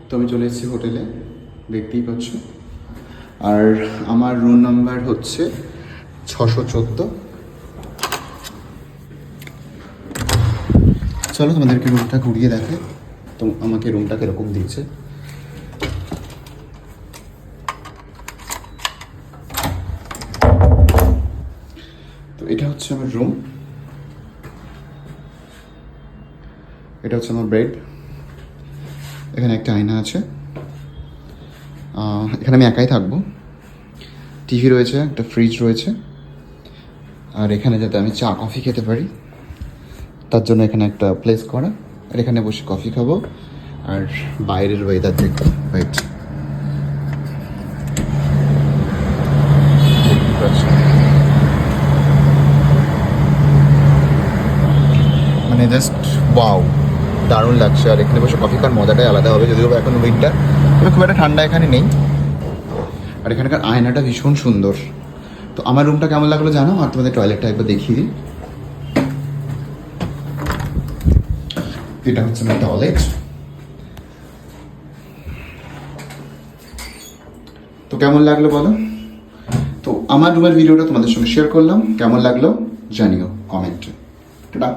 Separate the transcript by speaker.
Speaker 1: তো আমি চলে এসেছি হোটেলে, দেখতেই পাচ্ছ। আর আমার রুম নাম্বার হচ্ছে 614। চলো তোমাদেরকে রুমটা ঘুরিয়ে দেখে তো আমাকে রুমটা কীরকম দিয়েছে। তো এটা হচ্ছে আমার রুম, এটা হচ্ছে আমার বেড, এখানে একটা আয়না আছে, এখানে আমি একাই থাকবো। টিভি রয়েছে, একটা ফ্রিজ রয়েছে, আর এখানে যাতে আমি চা কফি খেতে পারি তার জন্য এখানে একটা প্লেস করা, আর এখানে বসে কফি খাবো আর বাইরের ওয়েদার দেখবো। ওয়েট, মানে জাস্ট ওয়াও, দারুণ লাগছে। আর এখানে বসে কফি খাওয়ার মজাটাই আলাদা হবে, যদিও এখন উইন্টার, তবে খুব একটা ঠান্ডা এখানে নেই। আর এখানকার আয়নাটা ভীষণ সুন্দর। তো আমার রুমটা কেমন লাগলো জানো, আর তোমাদের টয়লেটটা একবার দেখিয়ে দিই। এটা হচ্ছে আমার টয়লেট। তো কেমন লাগলো বলো। তো আমার রুমের ভিডিওটা তোমাদের সঙ্গে শেয়ার করলাম, কেমন লাগলো জানিও কমেন্টে। টাটা।